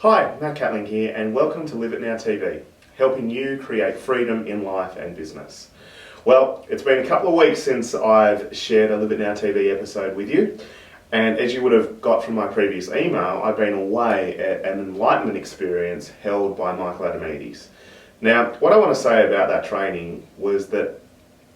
Hi, Matt Catling here, and welcome to Live It Now TV, helping you create freedom in life and business. Well, it's been a couple of weeks since I've shared a Live It Now TV episode with you, and as you would have got from my previous email, I've been away at an enlightenment experience held by Michael Adamides. Now, what I want to say about that training was that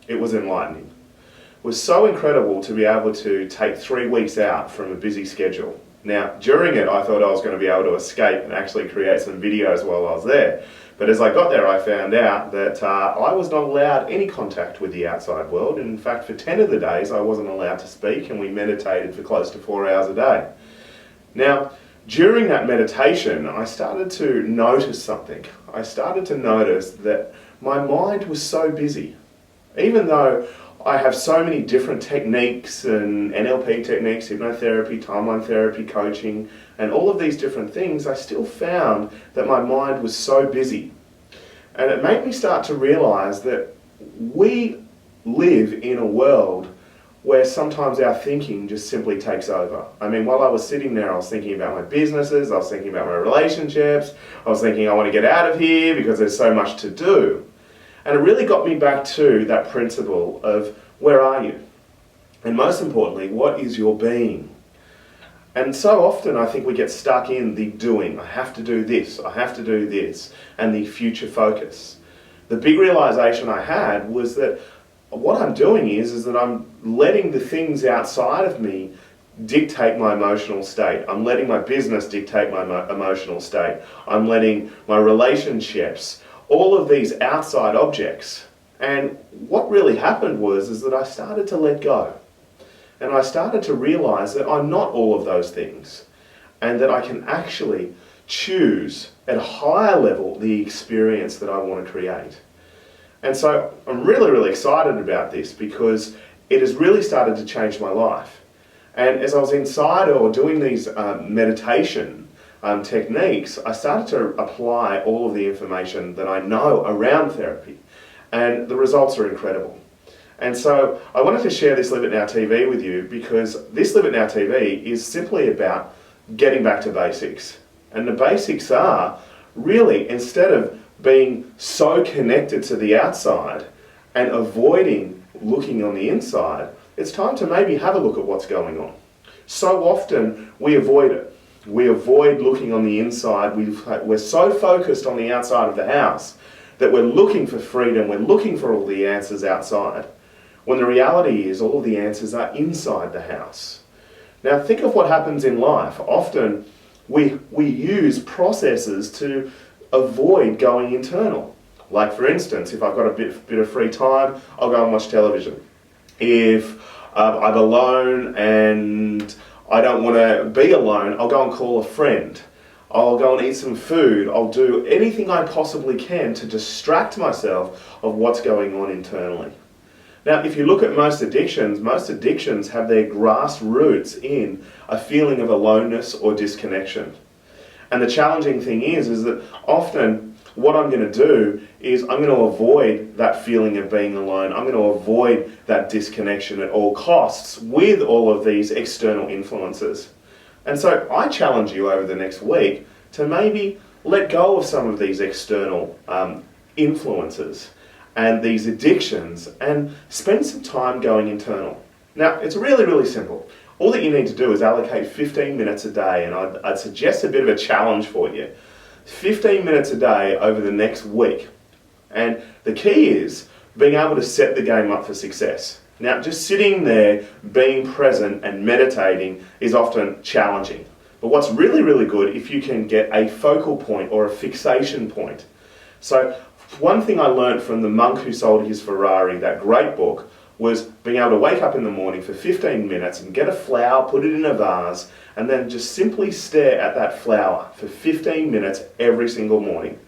it was enlightening. It was so incredible to be able to take 3 weeks out from a busy schedule. Now, during it, I thought I was going to be able to escape and actually create some videos while I was there. But as I got there, I found out that I was not allowed any contact with the outside world. And in fact, for 10 of the days, I wasn't allowed to speak, and we meditated for close to 4 hours a day. Now, during that meditation, I started to notice something. I started to notice that my mind was so busy. Even though I have so many different techniques and NLP techniques, hypnotherapy, timeline therapy, coaching, and all of these different things, I still found that my mind was so busy. And it made me start to realize that we live in a world where sometimes our thinking just simply takes over. I mean, while I was sitting there, I was thinking about my businesses, I was thinking about my relationships, I was thinking I want to get out of here because there's so much to do. And it really got me back to that principle of where are you? And most importantly, what is your being? And so often I think we get stuck in the doing. I have to do this, I have to do this, and the future focus. The big realization I had was that what I'm doing is that I'm letting the things outside of me dictate my emotional state. I'm letting my business dictate my emotional state. I'm letting my relationships, all of these outside objects. And what really happened was that I started to let go. And I started to realize that I'm not all of those things. And that I can actually choose at a higher level the experience that I want to create. And so I'm really, really excited about this because it has really started to change my life. And as I was inside or doing these meditation techniques, I started to apply all of the information that I know around therapy, and the results are incredible. And so I wanted to share this Live It Now TV with you because this Live It Now TV is simply about getting back to basics. And the basics are really, instead of being so connected to the outside and avoiding looking on the inside, it's time to maybe have a look at what's going on. So often we avoid it. We avoid looking on the inside. We're so focused on the outside of the house that we're looking for freedom, we're looking for all the answers outside, when the reality is all of the answers are inside the house. Now think of what happens in life. Often we use processes to avoid going internal. Like for instance, if I've got a bit of free time, I'll go and watch television. If I'm alone and I don't want to be alone, I'll go and call a friend. I'll go and eat some food. I'll do anything I possibly can to distract myself of what's going on internally. Now, if you look at most addictions have their grassroots in a feeling of aloneness or disconnection. And the challenging thing is that often what I'm going to do is I'm going to avoid that feeling of being alone. I'm going to avoid that disconnection at all costs with all of these external influences. And so I challenge you over the next week to maybe let go of some of these external influences and these addictions and spend some time going internal. Now, it's really, really simple. All that you need to do is allocate 15 minutes a day, and I'd suggest a bit of a challenge for you. 15 minutes a day over the next week. And the key is being able to set the game up for success. Now, just sitting there, being present and meditating is often challenging. But what's really, really good if you can get a focal point or a fixation point. So one thing I learned from the monk who sold his Ferrari, that great book, was being able to wake up in the morning for 15 minutes and get a flower, put it in a vase, and then just simply stare at that flower for 15 minutes every single morning.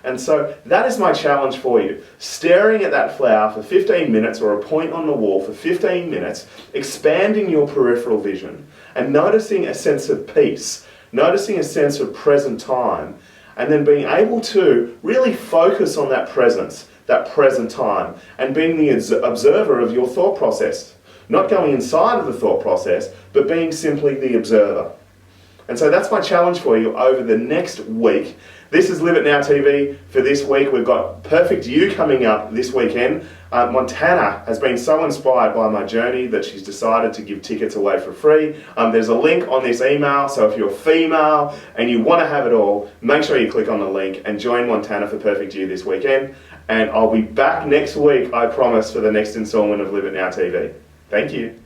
And so that is my challenge for you. Staring at that flower for 15 minutes or a point on the wall for 15 minutes, expanding your peripheral vision and noticing a sense of peace, noticing a sense of present time, and then being able to really focus on that presence, that present time, and being the observer of your thought process. Not going inside of the thought process, but being simply the observer. And so that's my challenge for you over the next week. This is Live It Now TV for this week. We've got Perfect You coming up this weekend. Montana has been so inspired by my journey that she's decided to give tickets away for free. There's a link on this email, so if you're female and you want to have it all, make sure you click on the link and join Montana for Perfect You this weekend. And I'll be back next week, I promise, for the next installment of Live It Now TV. Thank you.